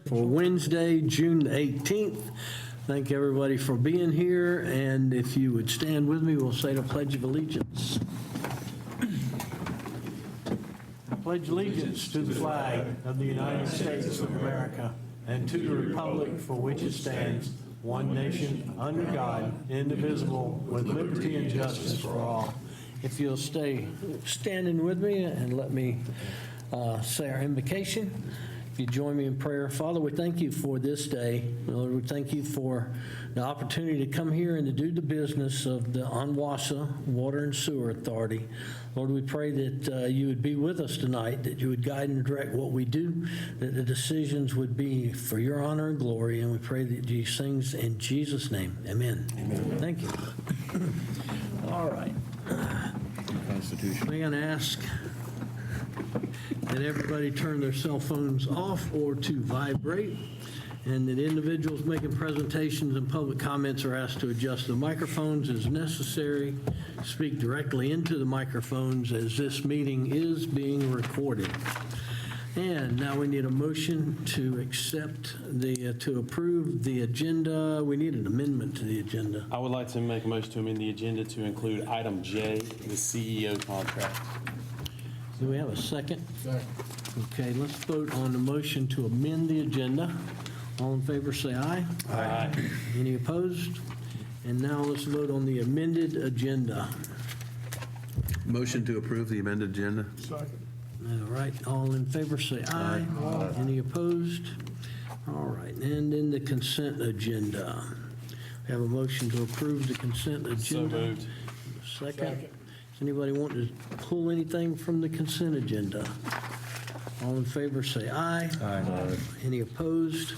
For Wednesday, June the 18th. Thank everybody for being here, and if you would stand with me, we'll say the Pledge of Allegiance. I pledge allegiance to the flag of the United States of America and to the republic for which it stands, one nation, under God, indivisible, with liberty and justice for all. If you'll stay standing with me and let me say our invocation. If you join me in prayer. Father, we thank you for this day. Lord, we thank you for the opportunity to come here and to do the business of the ONWASA Water and Sewer Authority. Lord, we pray that you would be with us tonight, that you would guide and direct what we do, that the decisions would be for your honor and glory, and we pray that these things in Jesus' name. Amen. Amen. Thank you. All right. Constitution. I'm going to ask that everybody turn their cell phones off or to vibrate, and that individuals making presentations and public comments are asked to adjust the microphones as necessary, speak directly into the microphones as this meeting is being recorded. And now we need a motion to accept to approve the agenda. We need an amendment to the agenda. I would like to make a motion to amend the agenda to include item J, the CEO contract. Do we have a second? Second. Okay, let's vote on the motion to amend the agenda. All in favor, say aye. Aye. Any opposed? And now let's vote on the amended agenda. Motion to approve the amended agenda? All right, all in favor, say aye. Any opposed? All right, and then the consent agenda. We have a motion to approve the consent So agenda. moved. Second. Does anybody want to pull anything from the consent agenda? All in favor, say aye. Aye. Any opposed?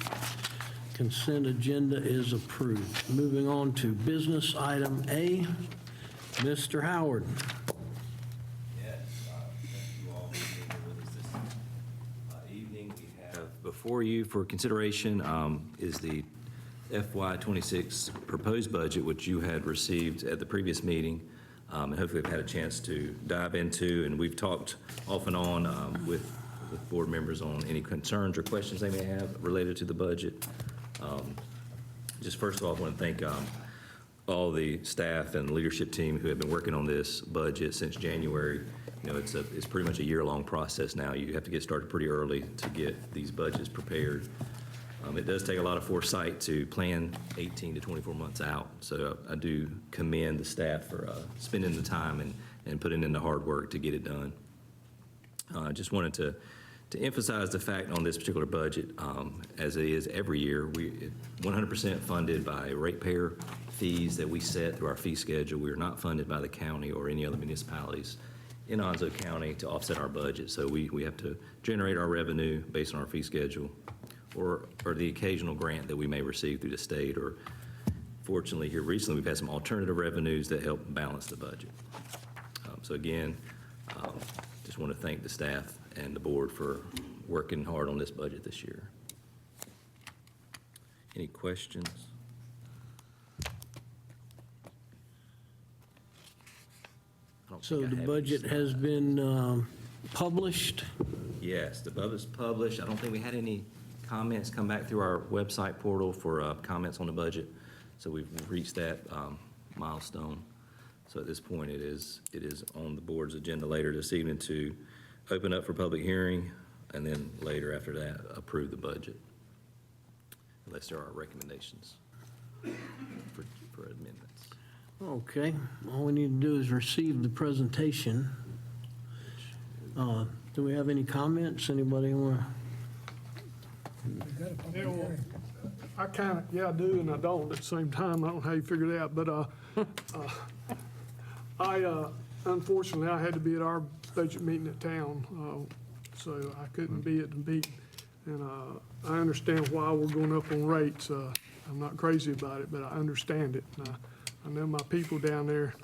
Consent agenda is approved. Moving on to business item A, Mr. Howard. Yes, thank you all for being here with us this evening. We have before you for consideration is the FY26 proposed budget, which you had received at the previous meeting, and hopefully have had a chance to dive into. And we've talked off and on with board members on any concerns or questions they may have related to the budget. Just first of all, I want to thank all the staff and leadership team who have been working on this budget since January. You know, it's pretty much a year-long process now. You have to get started pretty early to get these budgets prepared. It does take a lot of foresight to plan 18 to 24 months out. So I do commend the staff for spending the time and putting in the hard work to get it done. I just wanted to emphasize the fact on this particular budget, as it is every year, we 100% funded by ratepayer fees that we set through our fee schedule. We are not funded by the county or any other municipalities in Onslow County to offset our budget. So we have to generate our revenue based on our fee schedule or the occasional grant that we may receive through the state, or fortunately here recently we've had some alternative revenues that help balance the budget. So again, just want to thank the staff and the board for working hard on this budget this year. Any questions? So the budget has been published. Yes, the budget's published. I don't think we had any comments come back through our website portal for comments on the budget. So we've reached that milestone. So at this point, it is on the board's agenda later this evening to open up for public hearing, and then later after that, approve the budget, unless there are recommendations for amendments. Okay, all we need to do is receive the presentation. Do we have any comments? Anybody want to? Yeah, well, I kind of, yeah, I do and I don't at the same time. I don't know how you figure it out, but unfortunately, I had to be at our budget meeting at town, so I couldn't be at the meeting. And I understand why we're going up on rates. I'm not crazy about it, but I understand it. And I know my people down there,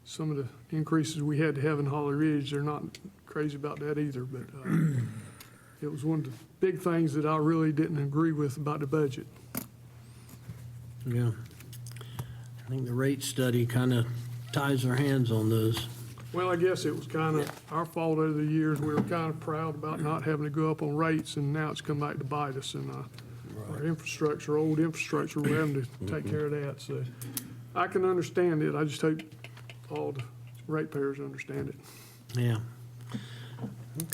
some of the increases we had to have in Holly Ridge, they're not crazy about that either, but it was one of the big things that I really didn't agree with about the budget. Yeah. I think the rate study kind of ties our hands on those. Well, I guess it was kind of our fault over the years. We were kind of proud about not having to go up on rates, and now it's come back to bite us. And our infrastructure, old infrastructure, we're having to take care of that, so I can understand it, I just hope all the ratepayers understand it. Yeah.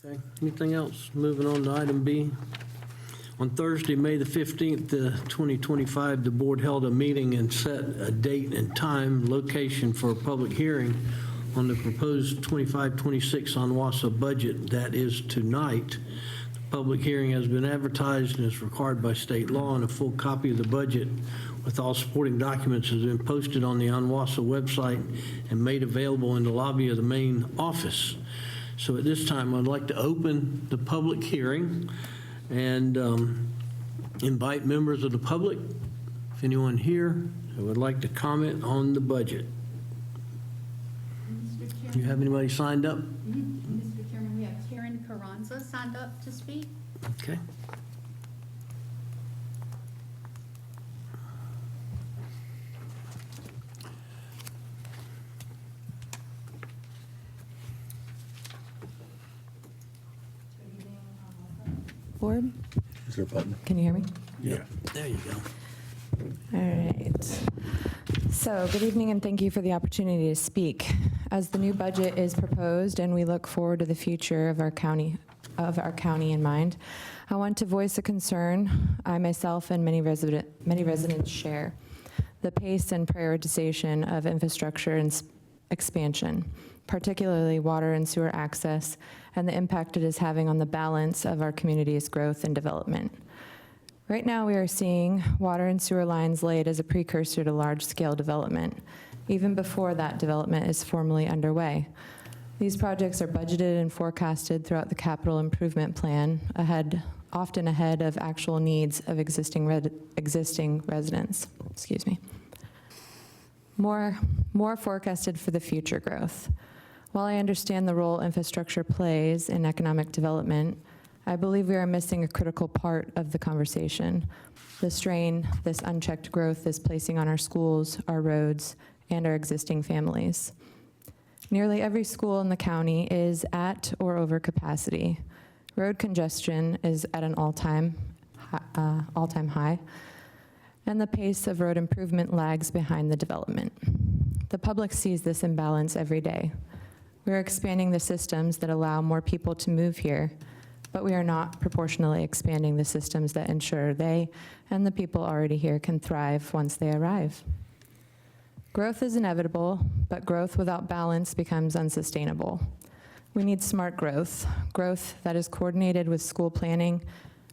Okay, anything else? Moving on to item B. On Thursday, May the 15th, 2025, the board held a meeting and set a date and time, location for a public hearing on the proposed 25-26 ONWASA budget. That is tonight. The public hearing has been advertised and is required by state law, and a full copy of the budget with all supporting documents has been posted on the ONWASA website and made available in the lobby of the main office. So at this time, I'd like to open the public hearing and invite members of the public, if anyone here who would like to comment on the budget. Do you have anybody signed up? Mr. Chairman, we have Karen Carranza signed up to speak. Okay. Board, Is there a button? can you hear me? Yeah. There you go. All right. So, good evening and thank you for the opportunity to speak. As the new budget is proposed and we look forward to the future of our county in mind, I want to voice a concern I myself and many residents share: the pace and prioritization of infrastructure and expansion, particularly water and sewer access, and the impact it is having on the balance of our community's growth and development. Right now, we are seeing water and sewer lines laid as a precursor to large-scale development, even before that development is formally underway. These projects are budgeted and forecasted throughout the capital improvement plan, often ahead of actual needs of existing residents. Excuse me. More forecasted for the future growth. While I understand the role infrastructure plays in economic development, I believe we are missing a critical part of the conversation: the strain this unchecked growth is placing on our schools, our roads, and our existing families. Nearly every school in the county is at or over capacity. Road congestion is at an all-time high, and the pace of road improvement lags behind the development. The public sees this imbalance every day. We're expanding the systems that allow more people to move here, but we are not proportionally expanding the systems that ensure they and the people already here can thrive once they arrive. Growth is inevitable, but growth without balance becomes unsustainable. We need smart growth that is coordinated with school planning,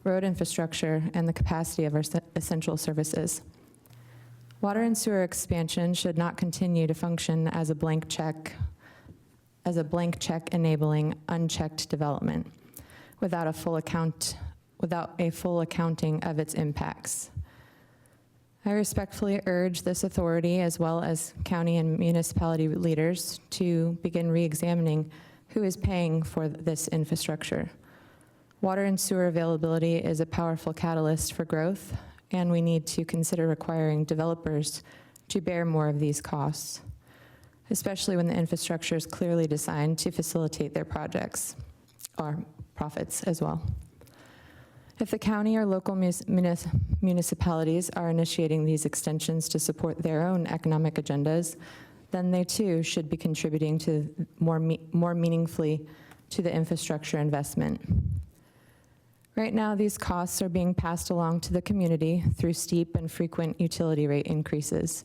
road infrastructure, and the capacity of our essential services. Water and sewer expansion should not continue to function as a blank check enabling unchecked development without a full accounting of its impacts. I respectfully urge this authority, as well as county and municipality leaders, to begin re-examining who is paying for this infrastructure. Water and sewer availability is a powerful catalyst for growth, and we need to consider requiring developers to bear more of these costs, especially when the infrastructure is clearly designed to facilitate their projects, or profits as well. If the county or local municipalities are initiating these extensions to support their own economic agendas, then they too should be contributing to more meaningfully to the infrastructure investment. Right now, these costs are being passed along to the community through steep and frequent utility rate increases,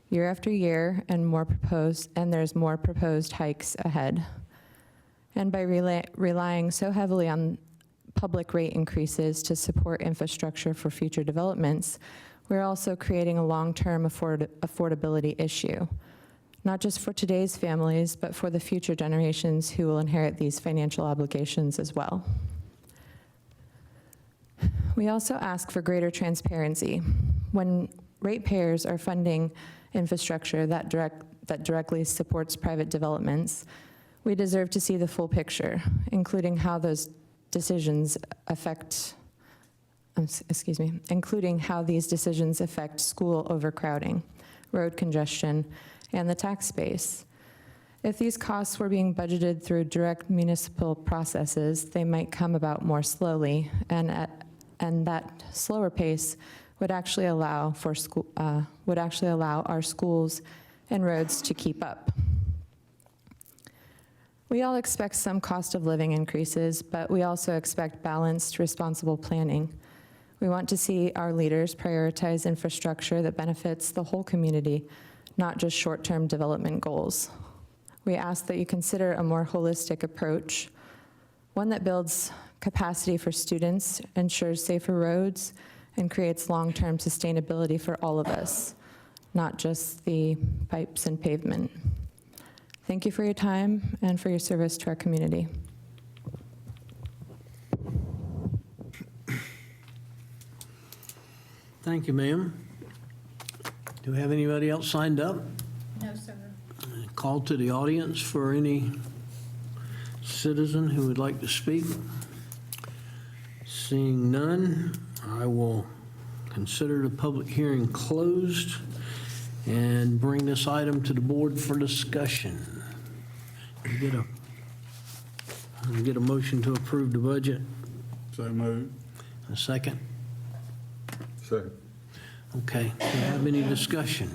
year after year, and there's more proposed hikes ahead. And by relying so heavily on public rate increases to support infrastructure for future developments, we're also creating a long-term affordability issue, not just for today's families, but for the future generations who will inherit these financial obligations as well. We also ask for greater transparency. When ratepayers are funding infrastructure that directly supports private developments, we deserve to see the full picture, including how those decisions affect, including how these decisions affect school overcrowding, road congestion, and the tax base. If these costs were being budgeted through direct municipal processes, they might come about more slowly and at and that slower pace would actually allow our schools and roads to keep up. We all expect some cost of living increases, but we also expect balanced, responsible planning. We want to see our leaders prioritize infrastructure that benefits the whole community, not just short-term development goals. We ask that you consider a more holistic approach, one that builds capacity for students, ensures safer roads, and creates long-term sustainability for all of us, not just the pipes and pavement. Thank you for your time and for your service to our community. Thank you, ma'am. Do we have anybody else signed up? No, sir. Call to the audience for any citizen who would like to speak. Seeing none, I will consider the public hearing closed and bring this item to the board for discussion. Get a motion to approve the budget. So moved. A second? Second. Okay. Do you have any discussion?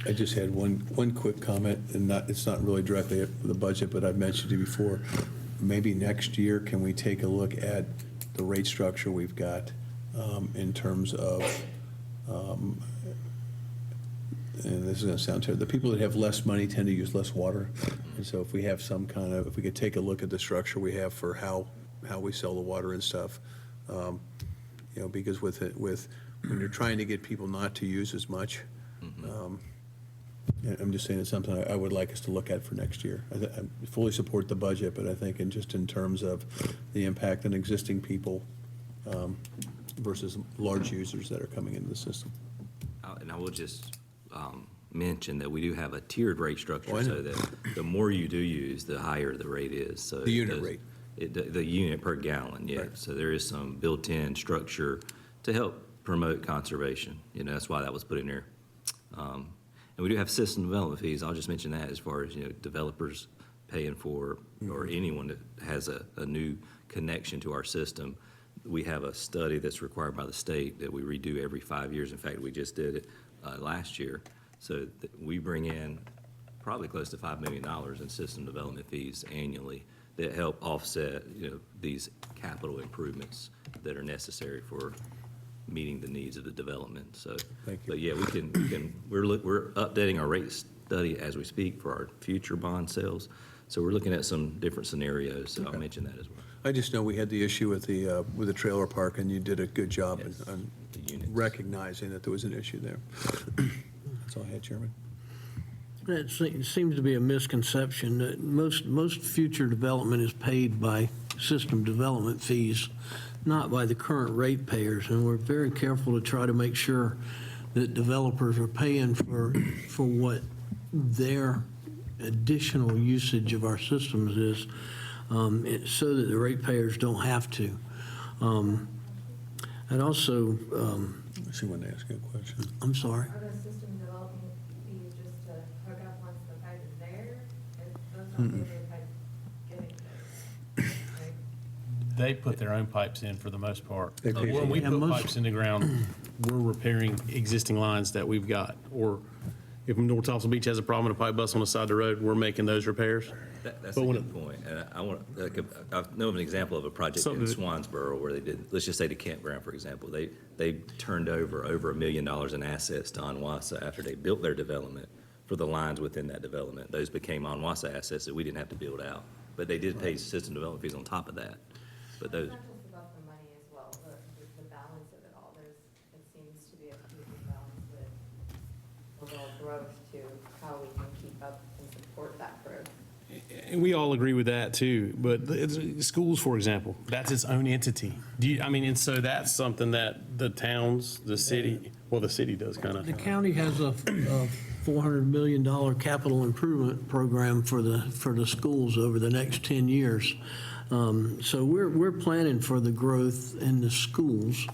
I just had one quick comment, and it's not really directly at the budget, but I've mentioned it before. Maybe next year, can we take a look at the rate structure we've got in terms of, and this is going to sound terrible, the people that have less money tend to use less water. And so if we have some kind of, if we could take a look at the structure we have for how we sell the water and stuff, because when you're trying to get people not to use as much, I'm just saying it's something I would like us to look at for next year. I fully support the budget, but I think in terms of the impact on existing people versus large users that are coming into the system. And I will just mention that we do have a tiered rate structure, Oh, I know. so that the more you do use, the higher the rate is. So The unit rate. The unit per gallon, yeah. Right. So there is some built-in structure to help promote conservation. That's why that was put in there. And we do have system development fees. I'll just mention that as far as, developers paying for, or anyone that has a new connection to our system. We have a study that's required by the state that we redo every 5 years. In fact, we just did it last year. So we bring in probably close to $5 million in system development fees annually that help offset, these capital improvements that are necessary for meeting the needs of the development. So, Thank you. but yeah, we're updating our rate study as we speak for our future bond sales. So we're looking at some different scenarios. So I'll mention that as well. I just know we had the issue with the trailer park, and you did a good job Yes, on the units. recognizing that there was an issue there. That's all I had, Chairman. It seems to be a misconception that most future development is paid by system development fees, not by the current ratepayers. And we're very careful to try to make sure that developers are paying for what their additional usage of our systems is, so that the ratepayers don't have to. And also, She wanted to ask you a question. I'm sorry. Are those system development fees just to hook up once the pipe is there? Those don't pay for the pipe getting there, right? They put their own pipes in for the most part. They pay for When we Yeah, put most- pipes in the ground, we're repairing existing lines that we've got. Or if North Thompson Beach has a problem with a pipe bust on the side of the road, we're making those repairs. That's But a when good point. And I know of an example of a project Something in that- Swansboro where they did, let's just say the campground, for example. They turned over $1 million in assets to ONWASA after they built their development for the lines within that development. Those became ONWASA assets that we didn't have to build out. But they did pay system development fees on top of that. But those, It's not just about the money as well, the balance of it all. It seems to be a pretty good balance with overall growth to how we can keep up and support that growth. And we all agree with that too, but schools, for example, that's its own entity. And so that's something that the towns, the city does kind of. The county has a $400 million capital improvement program for the schools over the next 10 years. So we're planning for the growth in the schools.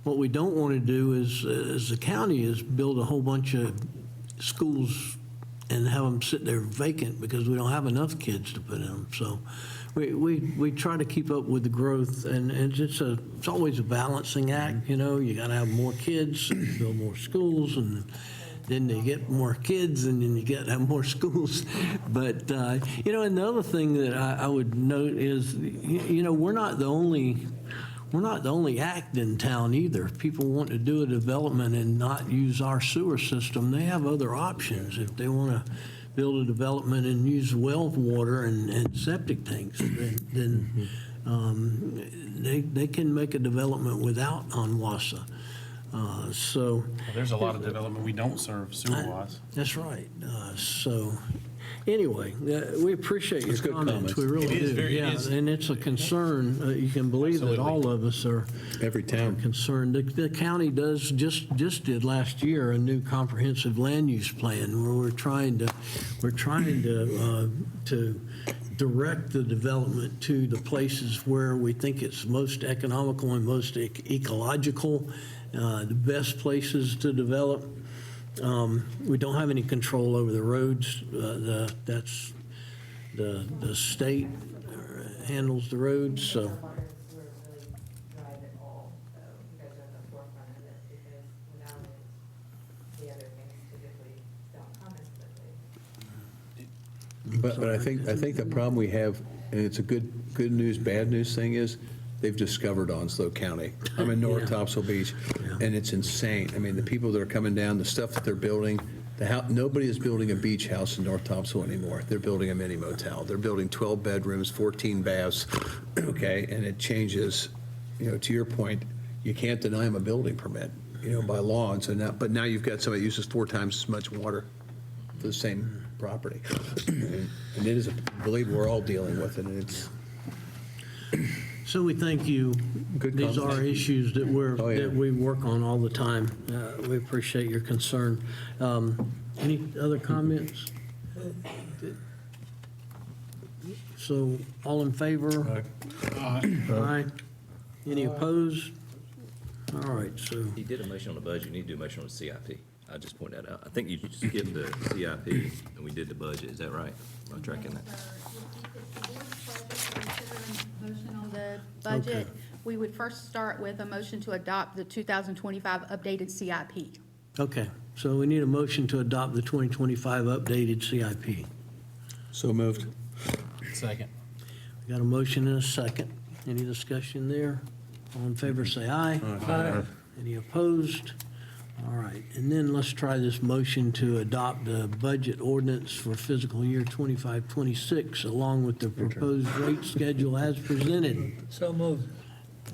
What we don't want to do is, as the county, is build a whole bunch of schools and have them sit there vacant because we don't have enough kids to put in them. So we try to keep up with the growth, and it's always a balancing act, you know? You got to have more kids, build more schools, and then you get more kids, and then you got to have more schools. But, you know, and the other thing that I would note is, you know, we're not the only act in town either. People want to do a development and not use our sewer system. They have other options. If they want to build a development and use well water and septic tanks, then they can make a development without ONWASA. So There's a lot of development we don't serve sewer-wise. that's right. So anyway, we appreciate your That's good comments. comments. We really It is do. very- it Yeah, is. and it's a concern. You can believe that Absolutely. all of us are Every town. concerned. The county does, just did last year, a new comprehensive land use plan where we're trying to direct the development to the places where we think it's most economical and most ecological, the best places to develop. We don't have any control over the roads. That's the state handles the roads, so. Water and sewer really drive it all, so you guys are at the forefront of it, because without it, the other things typically don't come as quickly. But I think the problem we have, and it's a good news, bad news thing is, they've discovered Onslow County. I'm in North Yeah. Topsail Beach, Yeah. and it's insane. I mean, the people that are coming down, the stuff that they're building, nobody is building a beach house in North Topsail anymore. They're building a mini motel. They're building 12 bedrooms, 14 baths, okay? And it changes, you know, to your point, you can't deny them a building permit, you know, by law. And so now, but now you've got somebody that uses 4 times as much water for the same property. And it is, believe we're all dealing with it, and it's, So we thank you. Good These comments. are issues that Oh, yeah. that we work on all the time. We appreciate your concern. Any other comments? So all in favor? Aye. Any opposed? All right, so, You did a motion on the budget, you need to do a motion on the CIP. I just point that out. I think you skipped the CIP and we did the budget, is that right? Am I tracking that? Motion on the budget. We would first start with a motion to adopt the 2025 updated CIP. okay. So we need a motion to adopt the 2025 updated CIP. so moved. Second. We got a motion and a second. Any discussion there? All in favor, say aye. Aye. Any opposed? All right, and then let's try this motion to adopt the budget ordinance for fiscal year 25-26, along with the proposed rate schedule as presented. So moved.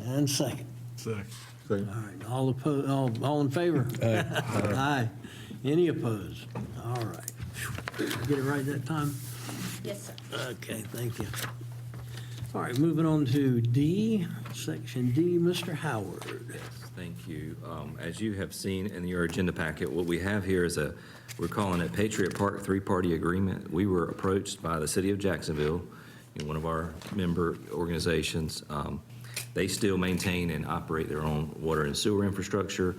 And second. Second. All right, all opposed, all in favor? Aye. Any opposed? All right. Get it right that time? Yes, sir. Okay, thank you. All right, moving on to D, section D, Mr. Howard. Yes, thank you. As you have seen in your agenda packet, what we have here is we're calling it Patriot Park 3-Party Agreement. We were approached by the city of Jacksonville, one of our member organizations. They still maintain and operate their own water and sewer infrastructure.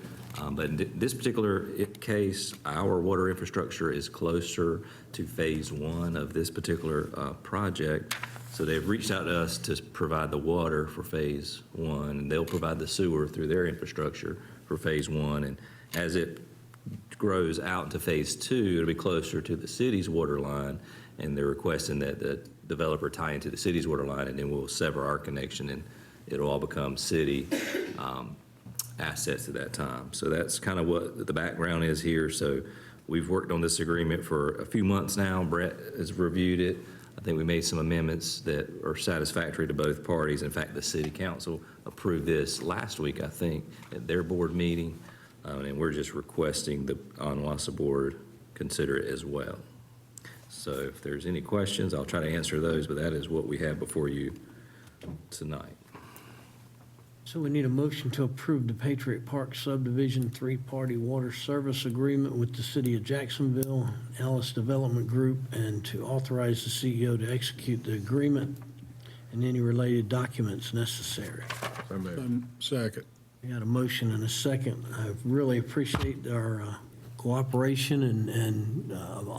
But in this particular case, our water infrastructure is closer to phase 1 of this particular project. So they've reached out to us to provide the water for phase 1, and they'll provide the sewer through their infrastructure for phase 1. And as it grows out to phase 2, it'll be closer to the city's water line, and they're requesting that the developer tie into the city's water line, and then we'll sever our connection, and it'll all become city assets at that time. So that's kind of what the background is here. So we've worked on this agreement for a few months now. Brett has reviewed it. I think we made some amendments that are satisfactory to both parties. In fact, the city council approved this last week, I think, at their board meeting. And we're just requesting the ONWASA board consider it as well. So if there's any questions, I'll try to answer those, but that is what we have before you tonight. So we need a motion to approve the Patriot Park subdivision 3-party water service agreement with the city of Jacksonville, Alice Development Group, and to authorize the CEO to execute the agreement and any related documents necessary. So moved. Second. We got a motion and a second. I really appreciate our cooperation and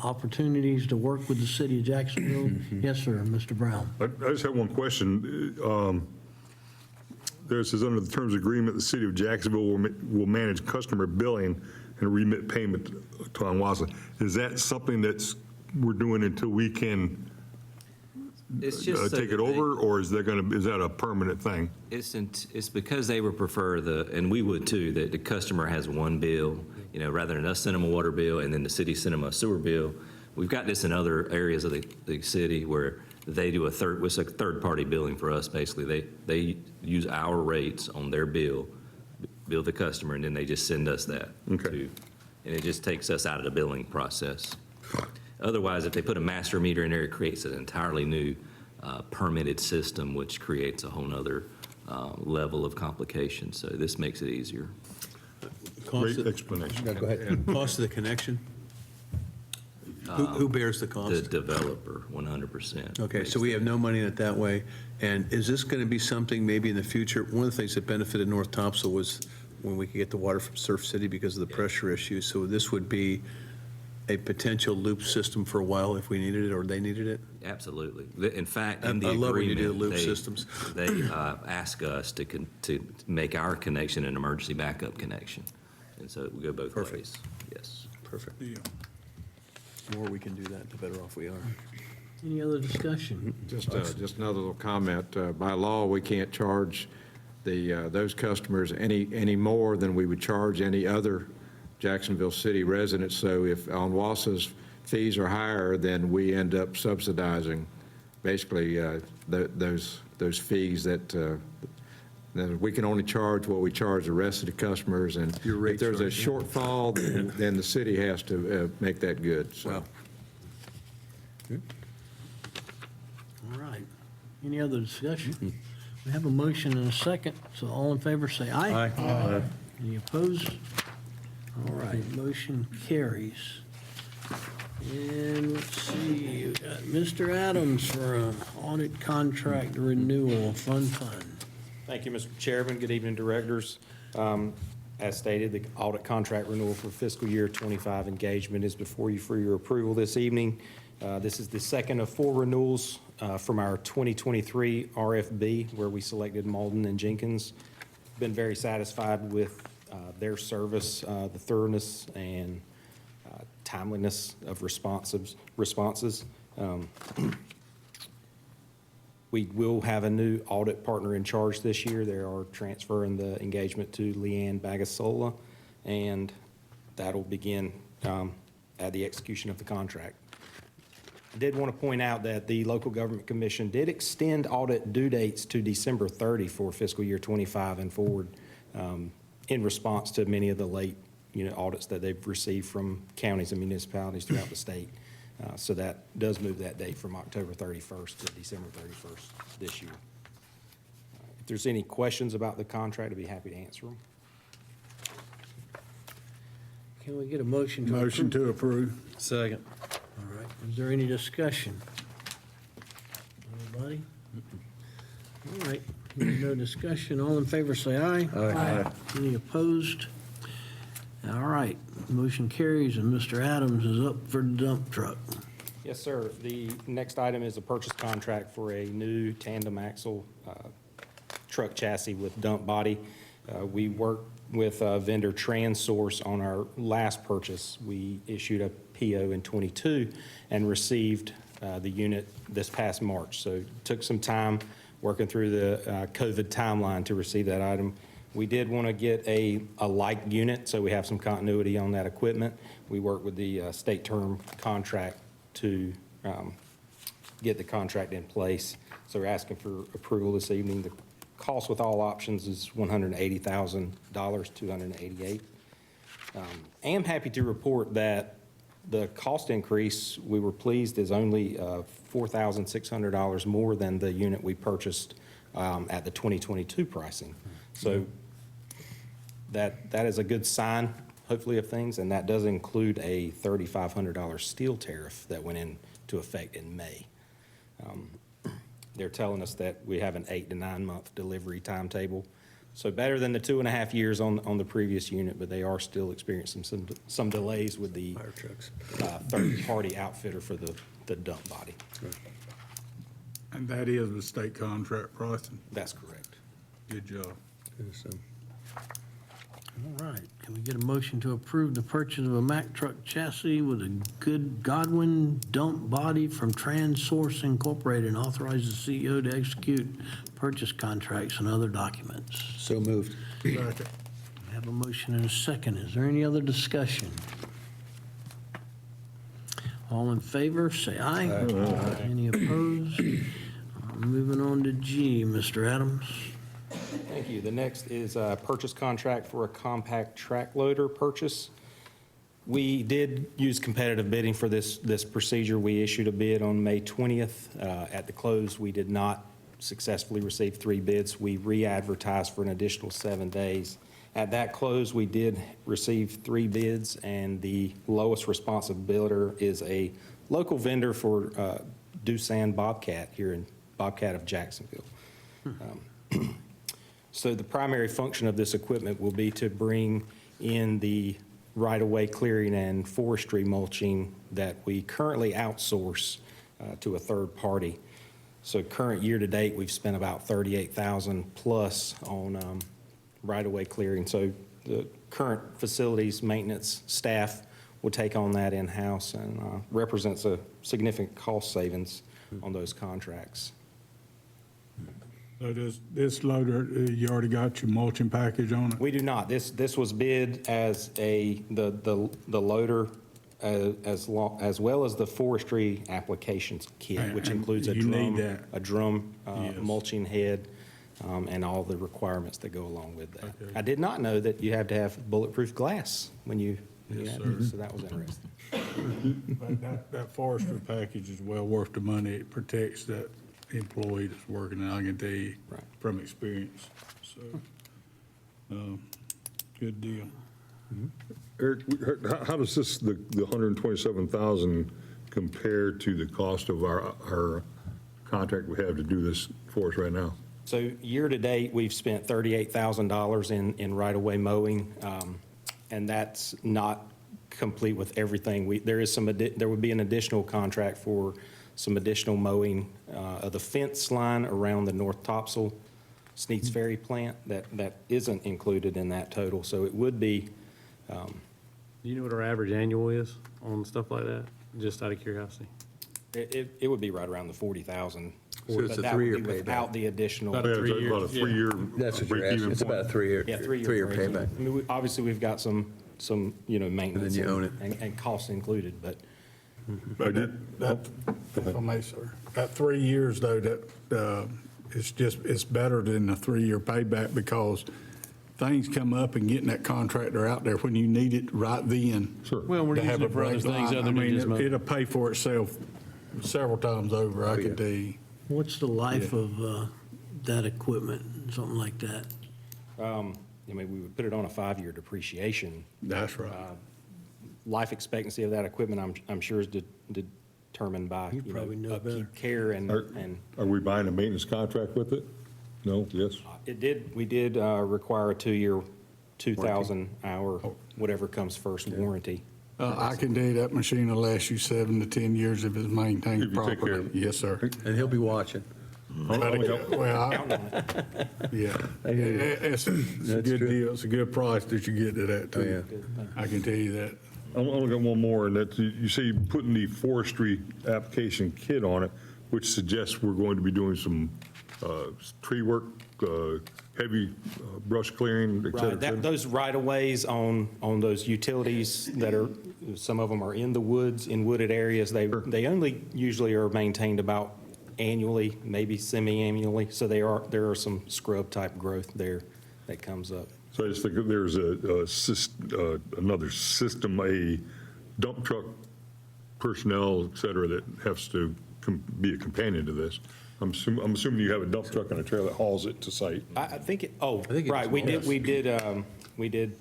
opportunities to work with the city of Jacksonville. Yes, sir, Mr. Brown. I just have one question. There it says, under the terms of agreement, the city of Jacksonville will manage customer billing and remit payment to ONWASA. Is that something we're doing until we can It's just so take it that over, or is that a permanent thing? It's because they would prefer and we would too, that the customer has one bill, rather than us sending them a water bill and then the city send them a sewer bill. We've got this in other areas of the city where they do it's a third-party billing for us, basically. They use our rates on their bill the customer, and then they just send us that. Okay. And it just takes us out of the billing process. Otherwise, if they put a master meter in there, it creates an entirely new permitted system, which creates a whole nother level of complication. So this makes it easier. Great explanation. Yeah, go ahead. Cost of the connection? Who bears the The cost? developer, 100%. Okay, so we have no money in it that way. And is this going to be something maybe in the future? One of the things that benefited North Topsail was when we could get the water from Surf City because of the pressure issue. So this would be a potential loop system for a while if we needed it or they needed it? Absolutely. In fact, I in the love when you agreement, do loop systems. they ask us to make our connection an emergency backup connection. And so we go both Perfect. ways. Yes. Perfect. The more we can do that, the better off we are. Any other discussion? Just another little comment. By law, we can't charge those customers any more than we would charge any other Jacksonville City residents. So if ONWASA's fees are higher, then we end up subsidizing basically those fees that we can only charge what we charge the rest of the customers. And Your rates if there's a are- shortfall, then the city has to make that good. So. Wow. All right. Any other discussion? We have a motion and a second, so all in favor say aye. Aye. Any opposed? All right, motion carries. And let's see, we got Mr. Adams for an audit contract renewal, fund. Thank you, Mr. Chairman. Good evening, directors. As stated, the audit contract renewal for fiscal year 25 engagement is before you for your approval this evening. This is the second of 4 renewals from our 2023 RFB, where we selected Malden and Jenkins. Been very satisfied with their service, the thoroughness and timeliness of responses. We will have a new audit partner in charge this year. They are transferring the engagement to Leanne Bagasola, and that'll begin at the execution of the contract. I did want to point out that the Local Government Commission did extend audit due dates to December 30 for fiscal year 25 and forward in response to many of the late audits that they've received from counties and municipalities throughout the state. So that does move that date from October 31st to December 31st this year. If there's any questions about the contract, I'd be happy to answer them. Can we get a motion to approve? Motion to approve. Second. All right, is there any discussion? Anybody? All right, there's no discussion. All in favor, say aye. Aye. Any opposed? All right, motion carries, and Mr. Adams is up for the dump truck. Yes, sir. The next item is a purchase contract for a new tandem axle truck chassis with dump body. We worked with vendor TransSource on our last purchase. We issued a PO in '22 and received the unit this past March. So it took some time working through the COVID timeline to receive that item. We did want to get a like unit, so we have some continuity on that equipment. We worked with the state term contract to get the contract in place. So we're asking for approval this evening. The cost with all options is $180,000, $288,000. I am happy to report that the cost increase, we were pleased, is only $4,600 more than the unit we purchased at the 2022 pricing. So that is a good sign, hopefully, of things, and that does include a $3,500 steel tariff that went into effect in May. They're telling us that we have an 8 to 9 month delivery timetable. So better than the 2.5 years on the previous unit, but they are still experiencing some delays with the Fire trucks. third-party outfitter for the dump body. And that is the state contract pricing. That's correct. Good job. All right, can we get a motion to approve the purchase of a Mack truck chassis with a good Godwin dump body from TransSource Incorporated and authorize the CEO to execute purchase contracts and other documents? So moved. Second. We have a motion and a second. Is there any other discussion? All in favor, say aye. Any opposed? Moving on to G, Mr. Adams. Thank you. The next is a purchase contract for a compact track loader purchase. We did use competitive bidding for this procedure. We issued a bid on May 20th. At the close, we did not successfully receive 3 bids. We re-advertised for an additional 7 days. At that close, we did receive 3 bids, and the lowest responsive bidder is a local vendor for Doosan Bobcat here in Bobcat of Jacksonville. So the primary function of this equipment will be to bring in the right-of-way clearing and forestry mulching that we currently outsource to a third party. So current year-to-date, we've spent about $38,000 plus on right-of-way clearing. So the current facilities maintenance staff will take on that in-house and represents a significant cost savings on those contracts. So this loader, you already got your mulching package on it? We do not. This was bid as the loader as well as the forestry applications kit, which includes a You need that. drum Yes. mulching head, and all the requirements that go along with that. Okay. I did not know that you have to have bulletproof glass when you, Yes, yeah, sir. so that was interesting. But that forestry package is well worth the money. It protects that employee that's working, and I can tell you Right. from experience. So, good deal. Eric, how does this, the 127,000 compare to the cost of our contract we have to do this for us right now? So year-to-date, we've spent $38,000 in right-of-way mowing, and that's not complete with everything. There would be an additional contract for some additional mowing of the fence line around the North Topsail Sneed's Ferry plant that isn't included in that total. So it would be, Do you know what our average annual is on stuff like that? Just out of curiosity. it would be right around the 40,000. So it's But a that would 3-year be payback. Without the additional. About a Yeah, it's 3 years, about a 3-year. That's what you're break-even asking. It's point. about a three-year break-even. payback. I mean, obviously, we've got some, maintenance. you own it. And costs included, but I did, That, if I may, sir, that 3 years, though, that, it's better than a 3-year payback because things come up and getting that contractor out there when you need it right then. Sure. Well, we're to using have a it for other break things line. other I than mean, just mowing. it'll pay for itself several times over, I can tell you. What's the life of that equipment, something like that? I mean, we would put it on a 5-year depreciation. That's right. Life expectancy of that equipment, I'm sure is determined by, You probably know better. upkeep, care, and Are we buying a maintenance contract with it? No, yes? we did require a 2-year, 2,000-hour, whatever comes first warranty. I can tell you that machine will last you 7 to 10 years if it's maintained If you take care properly. of it. Yes, sir. And he'll be watching. Well, yeah, it's a good true. deal. It's a good price that you get to that, too. I can tell you that. I'm only got one more, and that you say you're putting the forestry application kit on it, which suggests we're going to be doing some tree work, heavy brush clearing, et cetera, et Right, cetera. those right-of-ways on those utilities that are, some of them are in the woods, in wooded areas, they only usually are maintained about annually, maybe semi-annually, so there are some scrub-type growth there that comes up. So I just think that there's another system, a dump truck personnel, et cetera, that has to be a companion to this. I'm assuming you have a dump truck and a trailer that hauls it to site. I think think right, it's we did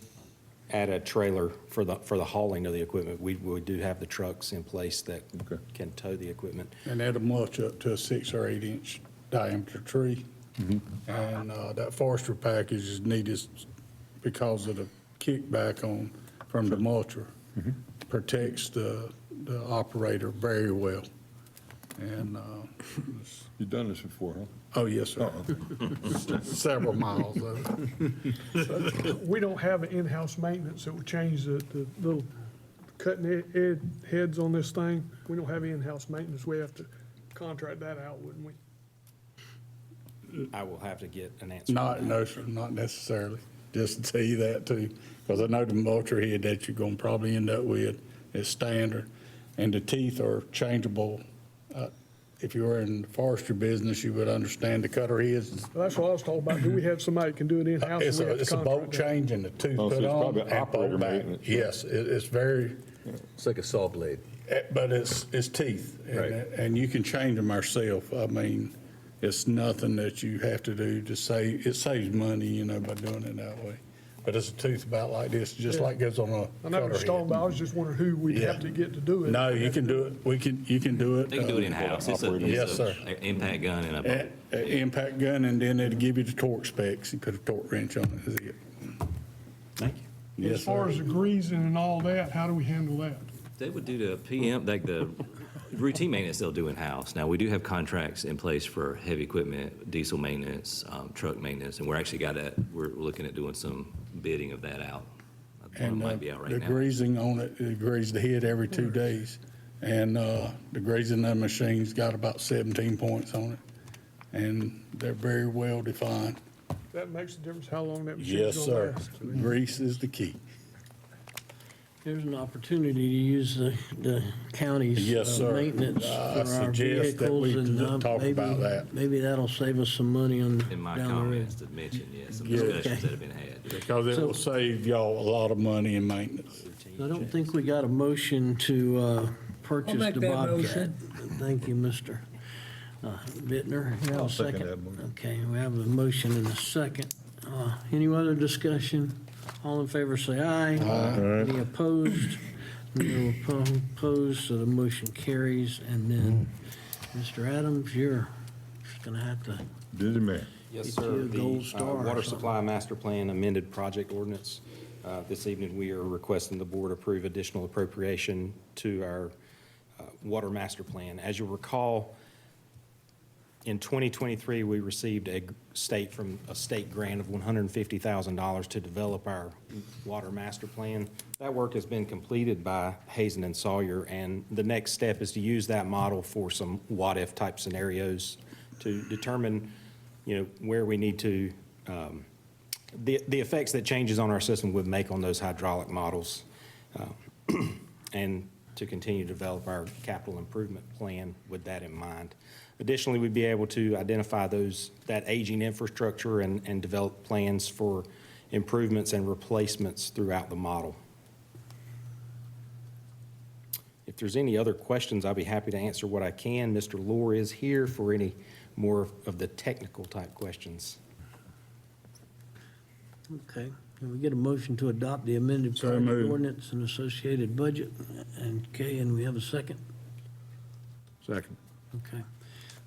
add a trailer for the hauling of the equipment. We do have the trucks in place that Okay. can tow the equipment. And that'll mulch up to a 6 or 8 inch diameter tree. And that forestry package is needed because of the kickback from the mulcher. Protects the operator very well. And, You've done this before, huh? oh, yes, sir. Several miles of it. We don't have an in-house maintenance that would change the little cutting heads on this thing. We don't have in-house maintenance. We have to contract that out, wouldn't we? I will have to get an answer. No, sir, not necessarily. Just to tell you that too, because I know the mulcher head that you're gonna probably end up with is standard, and the teeth are changeable. If you were in the forestry business, you would understand the cutter heads. Well, that's what I was talking about. Do we have somebody that can do it in-house? It's and we a, have to it's a bolt contract that? change and the tooth Oh, so put it's on probably and operator bolt back. maintenance. Yes, it's very, It's like a saw blade. but it's teeth. Right. And you can change them ourselves. I mean, it's nothing that you have to do to save, it saves money, by doing it that way. But it's a tooth about like this, just like goes on a I know what cutter you're talking head. about. I was just wondering who we'd Yeah. have to get to do it. No, you can do it. You can do it. They can do it in-house. It's a Yes, sir. impact gun and a. Impact gun, and then it'll give you the torque specs. You put a torque wrench on it, is it? Thank you. Yes, As far sir. as the greasing and all that, how do we handle that? They would do the PM, like the routine maintenance they'll do in-house. Now, we do have contracts in place for heavy equipment, diesel maintenance, truck maintenance, and we're looking at doing some bidding of that out. One And might be out the right now. greasing on it, it grease the head every 2 days. And the greasing of the machine's got about 17 points on it. And they're very well defined. That makes a difference how long that machine's Yes, gonna sir. last. Grease is the key. There's an opportunity to use the county's Yes, sir. maintenance I for our suggest that we vehicles, and talk maybe, about that. maybe that'll save us some money In my down the road. comments to mention, yes, some Yeah. discussions that have been had. Because it will save y'all a lot of money in maintenance. I don't think we got a motion to purchase make the that Bobcat. motion. Thank you, Mr. Bittner. We have a I'll second second. that motion. Okay, we have a motion and a second. Any other discussion? All in favor, say aye. Aye. Any opposed? No opposed, so the motion carries. And then, Mr. Adams, you're just gonna have to, Busy man. Yes, Get you sir. a gold The star or Water something. Supply Master Plan amended project ordinance. This evening, we are requesting the board approve additional appropriation to our Water Master Plan. As you'll recall, in 2023, we received a state grant of $150,000 to develop our Water Master Plan. That work has been completed by Hazen and Sawyer, and the next step is to use that model for some what-if type scenarios to determine, where we need to, the effects that changes on our system would make on those hydraulic models, and to continue to develop our capital improvement plan with that in mind. Additionally, we'd be able to identify that aging infrastructure and develop plans for improvements and replacements throughout the model. If there's any other questions, I'll be happy to answer what I can. Mr. Lohr is here for any more of the technical type questions. okay. Can we get a motion to adopt the amended project moved. ordinance and associated budget? And we have a second? Second. Okay.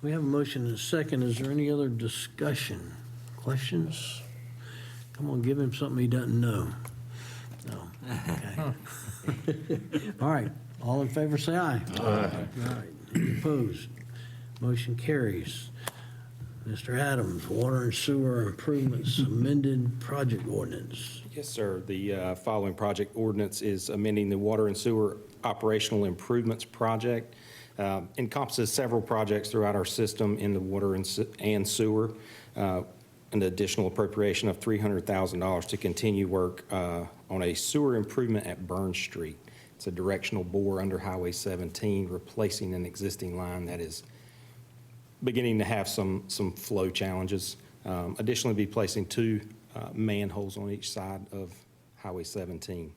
We have a motion and a second. Is there any other discussion? Questions? Come on, give him something he doesn't know. No. Okay. All right. All in favor, say aye. Aye. All right. Any opposed? Motion carries. Mr. Adams, Water and Sewer Improvements Amended Project Ordinance. Yes, sir. The following project ordinance is amending the Water and Sewer Operational Improvements Project. Encompasses several projects throughout our system in the water and sewer. An additional appropriation of $300,000 to continue work on a sewer improvement at Burn Street. It's a directional bore under Highway 17, replacing an existing line that is beginning to have some flow challenges. Additionally, be placing 2 manholes on each side of Highway 17.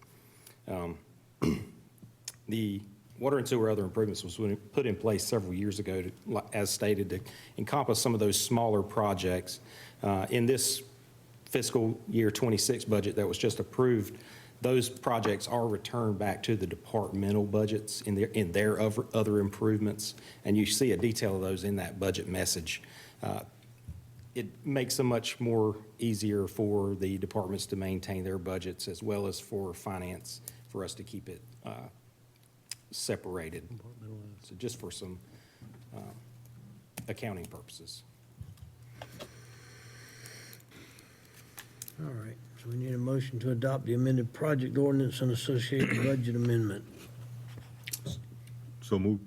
The Water and Sewer Other Improvements was put in place several years ago, as stated, to encompass some of those smaller projects. In this fiscal year 26 budget that was just approved, those projects are returned back to the departmental budgets in their other improvements, and you see a detail of those in that budget message. it makes so much more easier for the departments to maintain their budgets as well as for finance, for us to keep it separated. So just for some accounting purposes. All right, so we need a motion to adopt the amended project ordinance and associated budget amendment. So move.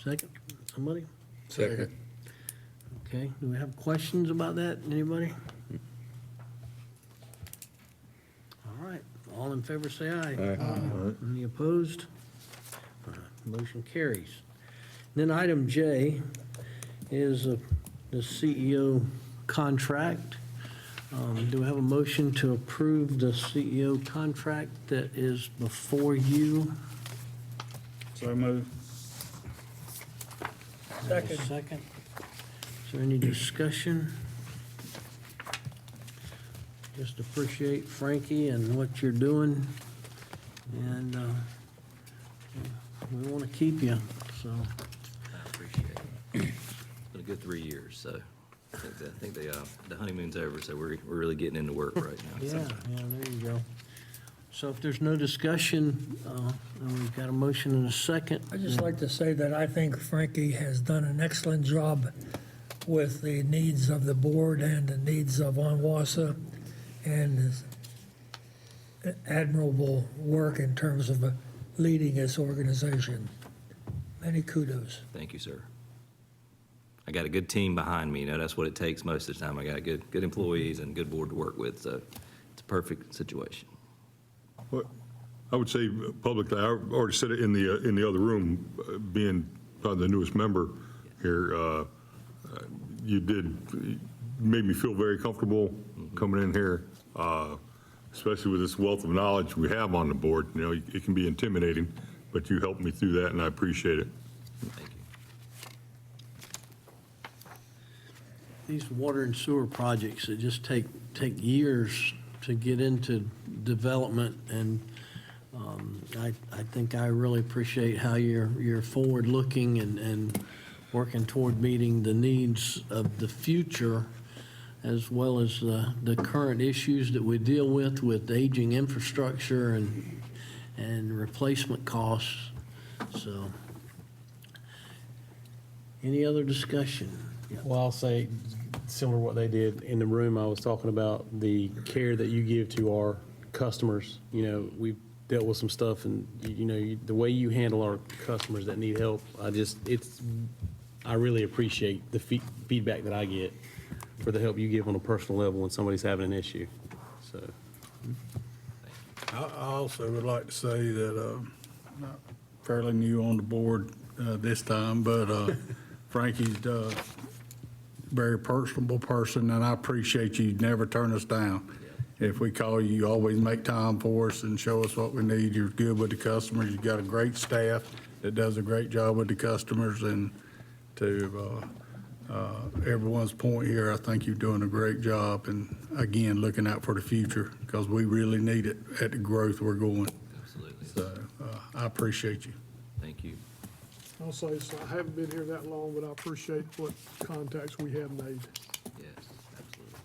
Second, somebody? Second. Okay, do we have questions about that? Anybody? All right, all in favor say aye. Any opposed? Motion carries. Then item J is the CEO contract. Do we have a motion to approve the CEO contract that is before you? So move. Second. Second. Is there any discussion? Just appreciate Frankie and what you're doing, and we want to keep you, so. I appreciate it. It's been a good 3 years, so I think the honeymoon's over, so we're really getting into work right now. Yeah, there you go. So if there's no discussion, and we've got a motion and a second. I'd just like to say that I think Frankie has done an excellent job with the needs of the board and the needs of ONWASA, and his admirable work in terms of leading this organization. Many kudos. Thank you, sir. I got a good team behind me. You know, that's what it takes most of the time. I got good employees and good board to work with, so it's a perfect situation. What I would say publicly, I already said it in the other room, being probably the newest member here, you made me feel very comfortable coming in here, especially with this wealth of knowledge we have on the board. You know, it can be intimidating, but you helped me through that, and I appreciate it. Thank you. These water and sewer projects that just take years to get into development, and I think I really appreciate how you're forward-looking and working toward meeting the needs of the future, as well as the current issues that we deal with aging infrastructure and replacement costs. So, any other discussion? Well, I'll say, similar to what they did in the room, I was talking about the care that you give to our customers. You know, we've dealt with some stuff, and, you know, the way you handle our customers that need help, I really appreciate the feedback that I get for the help you give on a personal level when somebody's having an issue, so. I also would like to say that I'm fairly new on the board this time, but Frankie's a very personable person, and I appreciate you never turn us down. If we call you, you always make time for us and show us what we need. You're good with the customers. You've got a great staff that does a great job with the customers, and to everyone's point here, I think you're doing a great job, and again, looking out for the future, because we really need it at the growth we're going. Absolutely. So I appreciate you. Thank you. I'll say, so I haven't been here that long, but I appreciate what contacts we have made. Yes, absolutely.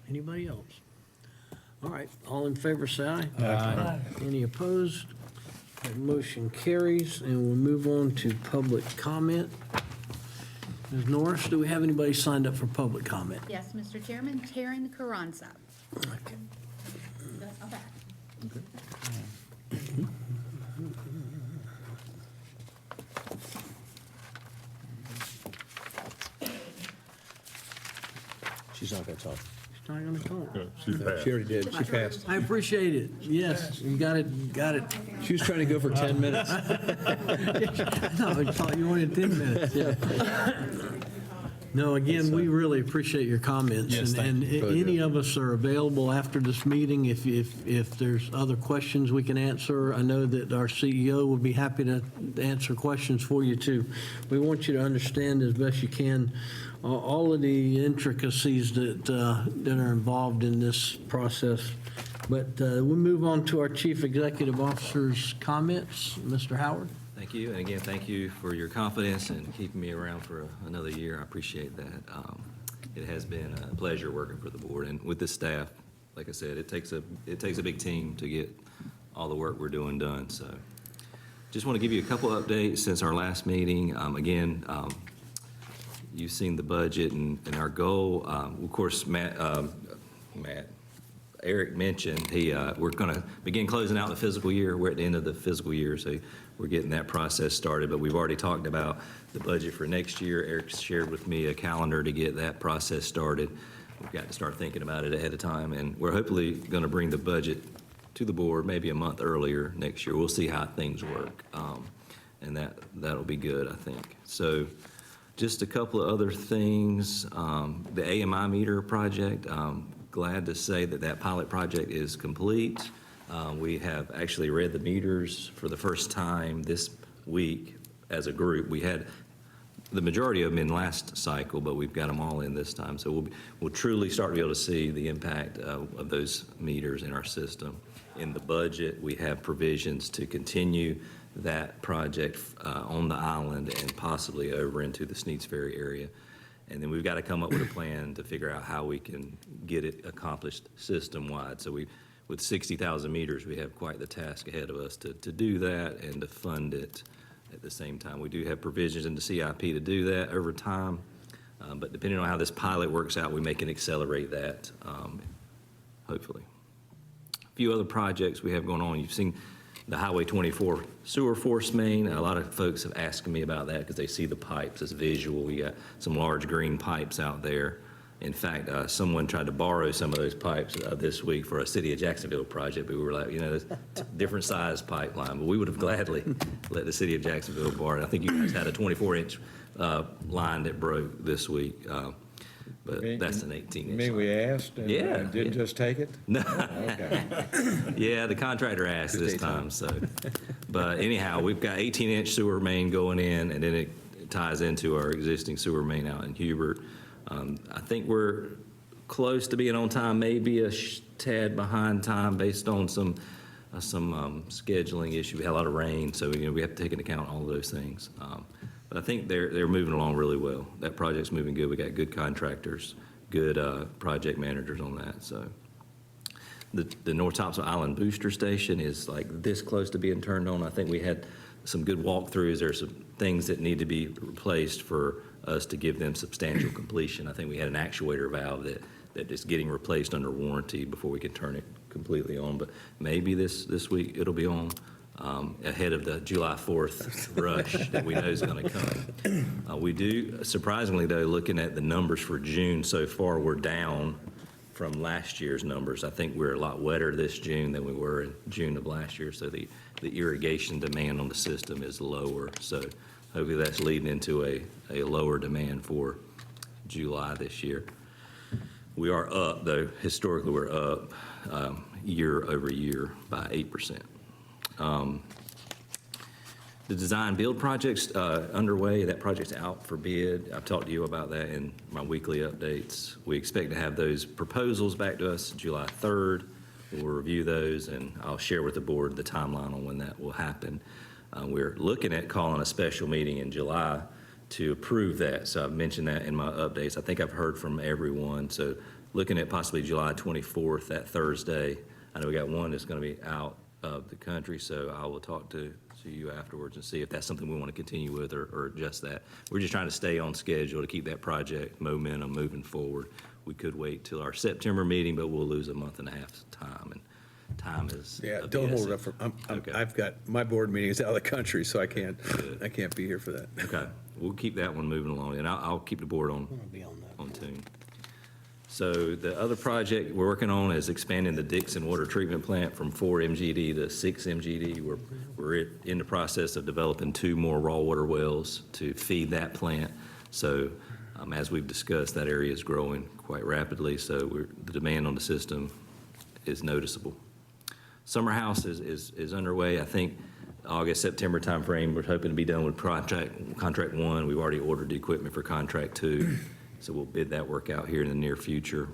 Anybody else? All right, all in favor, say aye. Aye. Any opposed? That motion carries, and we'll move on to public comment. Ms. Norris, do we have anybody signed up for public comment? Yes, Mr. Chairman, Taryn Carranza. Okay. Okay. She's not going to talk. She's not going to talk. She's She passed. already did. She passed. I appreciate it. Yes, you got it. She was trying to go for 10 minutes. No, I thought you wanted 10 minutes, yeah. No, again, we really appreciate your comments. Yes, thank And Really any do. of us are available after this meeting if there's other questions we can answer. I know that our CEO would be happy to answer questions for you, too. We want you to understand as best you can all of the intricacies that are involved in this process. But we'll move on to our Chief Executive Officer's comments. Mr. Howard? Thank Thank you, and again, thank you for your confidence and keeping me around for another year. I appreciate that. It has been a pleasure working for the board and with the staff. Like I said, it takes a big team to get all the work we're doing done, so. Just want to give you a couple updates since our last meeting. Again, you've seen the budget and our goal. Of course, Eric mentioned we're going to begin closing out the fiscal year. We're at the end of the fiscal year, so we're getting that process started. But we've already talked about the budget for next year. Eric shared with me a calendar to get that process started. We've got to start thinking about it ahead of time, and we're hopefully going to bring the budget to the board maybe a month earlier next year. We'll see how things work, and that'll be good, I think. So just a couple of other things. The AMI meter project, glad to say that pilot project is complete. We have actually read the meters for the first time this week as a group. We had the majority of them in last cycle, but we've got them all in this time. So we'll truly start to be able to see the impact of those meters in our system. In the budget, we have provisions to continue that project on the island and possibly over into the Sneads Ferry area. And then we've got to come up with a plan to figure out how we can get it accomplished system-wide. So with 60,000 meters, we have quite the task ahead of us to do that and to fund it at the same time. We do have provisions in the CIP to do that over time, but depending on how this pilot works out, we may can accelerate that, hopefully. A few other projects we have going on. You've seen the Highway 24 sewer force main. A lot of folks have asked me about that because they see the pipes as visual. We got some large green pipes out there. In fact, someone tried to borrow some of those pipes this week for a City of Jacksonville project, but we were like, there's different size pipeline, but we would have gladly let the City of Jacksonville borrow it. I think you guys had a 24-inch line that broke this week. But that's an 18-inch. You mean we asked and didn't just take it? No. Okay. Yeah, the contractor asked this time, so. But anyhow, we've got 18-inch sewer main going in, and then it ties into our existing sewer main out in Hubert. I think we're close to being on time, maybe a tad behind time based on some scheduling issue. We had a lot of rain, so we have to take into account all of those things. But I think they're moving along really well. That project's moving good. We got good contractors, good project managers on that. So the North Topsail Island Booster Station is like this close to being turned on. I think we had some good walkthroughs. There's some things that need to be replaced for us to give them substantial completion. I think we had an actuator valve that is getting replaced under warranty before we can turn it completely on. But maybe this week it'll be on. Ahead of the July 4th rush that we know is going to come. We do, surprisingly though, looking at the numbers for June so far, we're down from last year's numbers. I think we're a lot wetter this June than we were in June of last year, so the irrigation demand on the system is lower. So hopefully that's leading into a lower demand for July this year. We are up though, historically we're up year over year by 8%. The design build project's underway. That project's out for bid. I've talked to you about that in my weekly updates. We expect to have those proposals back to us July 3rd. We'll review those, and I'll share with the board the timeline on when that will happen. We're looking at calling a special meeting in July to approve that. So I've mentioned that in my updates. I think I've heard from everyone. So looking at possibly July 24th, that Thursday. I know we got one that's going to be out of the country, so I will talk to you afterwards and see if that's something we want to continue with or adjust that. We're just trying to stay on schedule to keep that project momentum moving forward. We could wait till our September meeting, but we'll lose a month and a half time, and time is don't hold it up for. Okay. I've got my board meeting is out of the country, so I can't be here for that. Okay, we'll keep that one moving along, and I'll keep the board on tune. So the other project we're working on is expanding the Dixon Water Treatment Plant from 4 MGD to 6 MGD. We're in the process of developing 2 more raw water wells to feed that plant. So as we've discussed, that area is growing quite rapidly, so the demand on the system is noticeable. Summer House is underway. I think August, September timeframe, we're hoping to be done with contract 1. We've already ordered the equipment for contract 2. So we'll bid that work out here in the near future.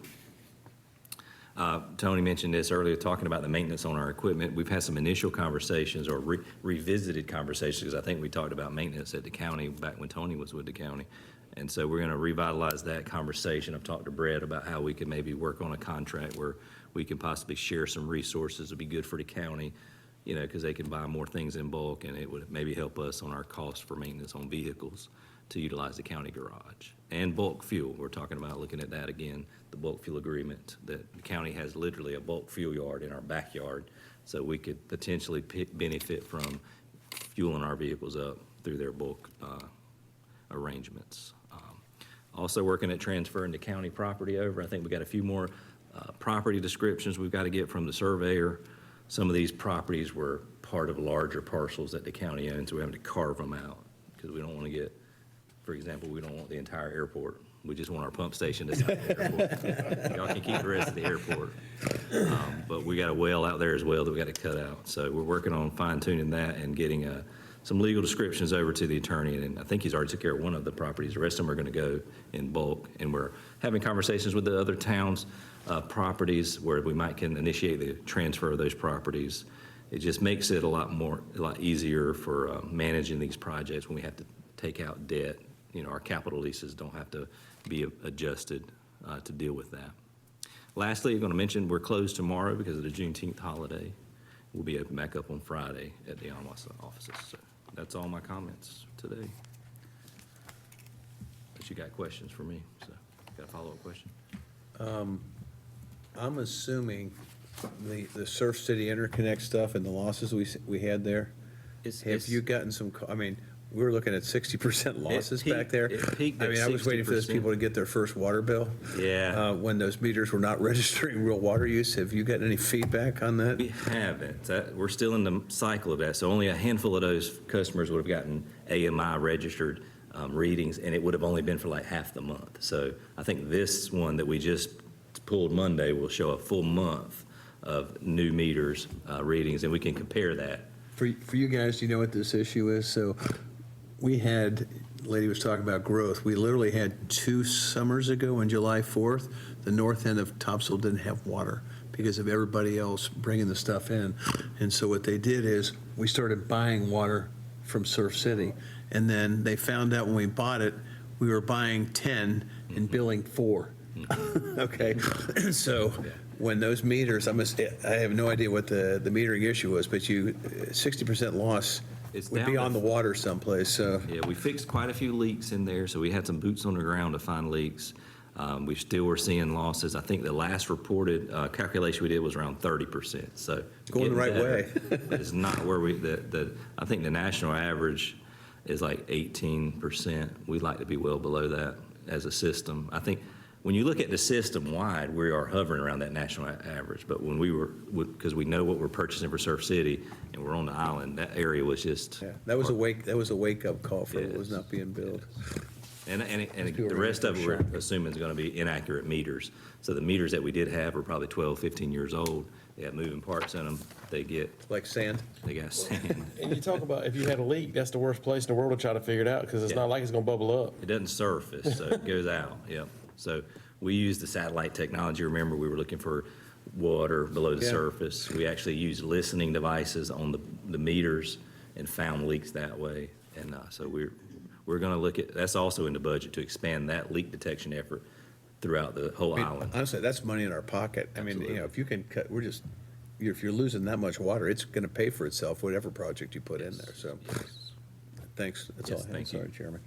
Tony mentioned this earlier, talking about the maintenance on our equipment. We've had some initial conversations or revisited conversations, because I think we talked about maintenance at the county back when Tony was with the county. And so we're going to revitalize that conversation. I've talked to Brett about how we can maybe work on a contract where we can possibly share some resources. It'd be good for the county, you know, because they can buy more things in bulk, and it would maybe help us on our cost for maintenance on vehicles to utilize the county garage. And bulk fuel, we're talking about looking at that again, the bulk fuel agreement, that the county has literally a bulk fuel yard in our backyard, so we could potentially benefit from fueling our vehicles up through their bulk arrangements. Also working at transferring the county property over. I think we got a few more property descriptions we've got to get from the surveyor. Some of these properties were part of larger parcels that the county owns, so we're having to carve them out, because we don't want to get, for example, we don't want the entire airport. We just want our pump station to the airport. Y'all can keep the rest of the airport. But we got a well out there as well that we got to cut out. So we're working on fine tuning that and getting some legal descriptions over to the attorney. And I think he's already took care of one of the properties. The rest of them are going to go in bulk. And we're having conversations with the other towns' properties where we might can initiate the transfer of those properties. It just makes it a lot easier for managing these projects when we have to take out debt. You know, our capital leases don't have to be adjusted to deal with that. Lastly, I'm going to mention we're closed tomorrow because of the Juneteenth holiday. We'll be open back up on Friday at the ONWASA offices. So that's all my comments today. But you got questions for me, so got a follow-up question? I'm assuming the Surf City Interconnect stuff and the losses we had there, have you gotten some, I mean, we were looking at 60% losses back there. It peaked I at mean, I was waiting for those 60%. people to get their first water bill. Yeah. When those meters were not registering real water use. Have you gotten any feedback on that? We haven't. We're still in the cycle of that. So only a handful of those customers would have gotten AMI registered readings, and it would have only been for like half the month. So I think this one that we just pulled Monday will show a full month of new meters readings, and we can compare that. For you guys, do you know what this issue is? So we had, the lady was talking about growth. We literally had 2 summers ago on July 4th, the north end of Topsail didn't have water because of everybody else bringing the stuff in. And so what they did is we started buying water from Surf City. And then they found out when we bought it, we were buying 10 and billing 4. Okay, so when those meters, I have no idea what the metering issue was, but 60% loss would be on the water someplace, so. Yeah, we fixed quite a few leaks in there, so we had some boots on the ground to find leaks. We still were seeing losses. I think the last reported calculation we did was around 30%, so. Going the right way. But it's not where I think the national average is like 18%. We'd like to be well below that as a system. I think when you look at the system-wide, we are hovering around that national average. But when we were, because we know what we're purchasing for Surf City, and we're on the island, that area was just. Yeah, that was a wake-up call for what was not being billed. And the rest of it, we're assuming is going to be inaccurate meters. So the meters that we did have are probably 12, 15 years old. They have moving parts in them. They get. Like sand? They got sand. And you talk about if you had a leak, that's the worst place in the world to try to figure it out, because it's not like it's going to bubble up. It doesn't surface, so it goes out, yep. So we use the satellite technology. Remember, we were looking for water below the surface. We actually used listening devices on the meters and found leaks that way. And so we're going to look at, that's also in the budget, to expand that leak detection effort throughout the whole island. Honestly, that's money in our pocket. I mean, if you can cut, if you're losing that much water, it's going to pay for itself, whatever project you put in there, so. Thanks, that's all I have. Sorry, Chairman.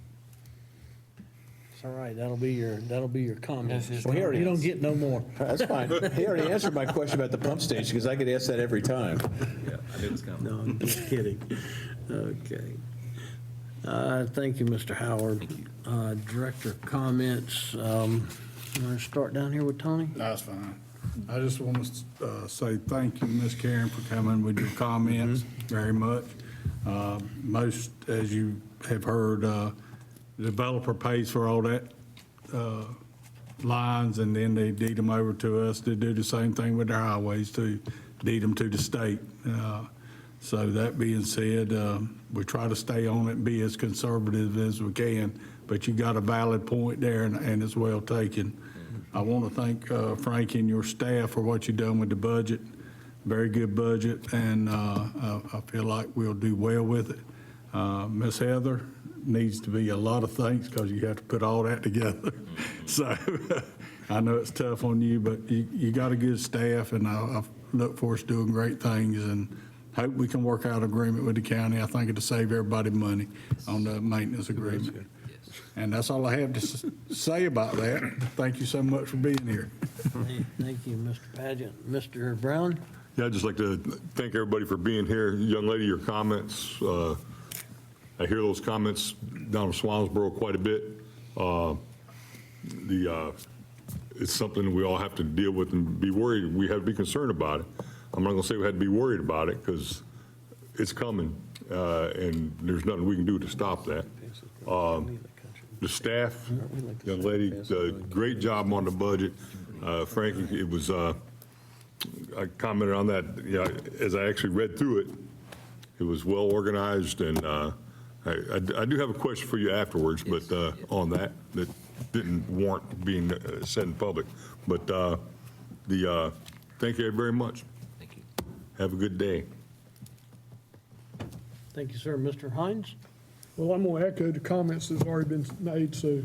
All right, that'll be your comment. Yes, Well, you don't get no more. That's fine. He already answered my question about the pump station, because I get asked that every time. Yeah, I knew it was coming. No, I'm just kidding. Okay. Thank you, Mr. Howard. Director comments. You want to start down here with Tony? That's fine. I just want to say thank you, Ms. Karen, for coming with your comments very much. Most, as you have heard, the developer pays for all that lines, and then they deed them over to us to do the same thing with their highways, to deed them to the state. So that being said, we try to stay on it and be as conservative as we can, but you got a valid point there, and it's well taken. I want to thank Frankie and your staff for what you've done with the budget. Very good budget, and I feel like we'll do well with it. Miss Heather needs to be a lot of thanks because you have to put all that together. So I know it's tough on you, but you got a good staff, and I look forward to doing great things, and hope we can work out an agreement with the county. I think it'll save everybody money on the maintenance agreement. And that's all I have to say about that. Thank you so much for being here. Thank you, Mr. Pageant. Mr. Brown? Yeah, I'd just like to thank everybody for being here. Young lady, your comments, I hear those comments down in Swansboro quite a bit. It's something we all have to deal with and be worried. We have to be concerned about it. I'm not going to say we had to be worried about it because it's coming, and there's nothing we can do to stop that. The staff, young lady, great job on the budget. Frankie, it was, I commented on that, as I actually read through it, it was well organized, and I do have a question for you afterwards, but on that didn't warrant being said in public. But thank you very much. Thank you. Have a good day. Thank you, sir. Mr. Hines? Well, I'm going to echo the comments that's already been made, so,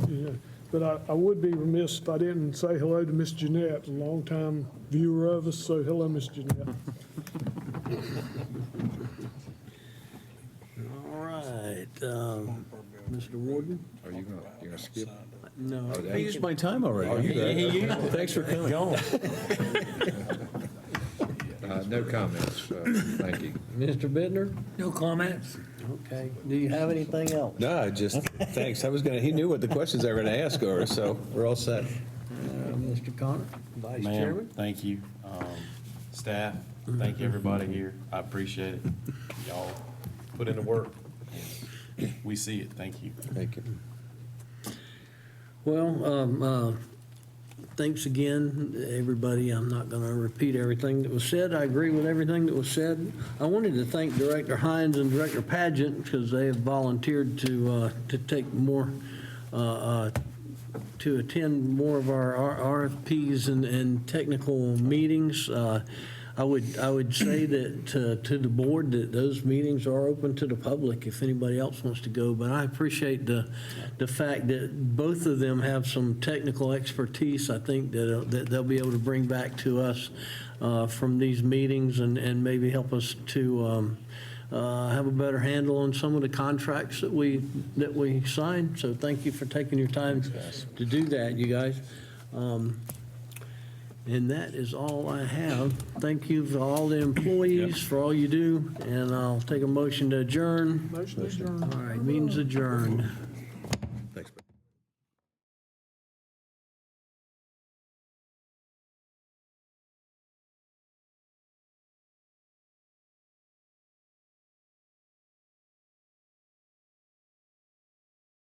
but I would be remiss if I didn't say hello to Miss Jeanette, a longtime viewer of us, so hello, Miss Jeanette. All right, Mr. Warden? Are you going to skip? No. I used my time already. Thanks for coming. No comments. Thank you. Mr. Bittner? No comments? Okay. Do you have anything else? No, just, thanks. He knew what the questions I were going to ask her, so we're all set. Mr. Connor, Vice Ma'am, Chairman? thank you. Staff, thank you, everybody here. I appreciate it. Y'all put in the work. We see it. Thank you. Thank you. Well, thanks again, everybody. I'm not going to repeat everything that was said. I agree with everything that was said. I wanted to thank Director Hines and Director Pageant because they have volunteered to take more, to attend more of our RFPs and technical meetings. I would say that to the board that those meetings are open to the public if anybody else wants to go. But I appreciate the fact that both of them have some technical expertise. I think that they'll be able to bring back to us from these meetings and maybe help us to have a better handle on some of the contracts that we sign. So thank you for taking your time to do that, you guys. And that is all I have. Thank you to all the employees for all you do, and I'll take a motion to adjourn. Motion adjourned. All right, meeting's adjourned.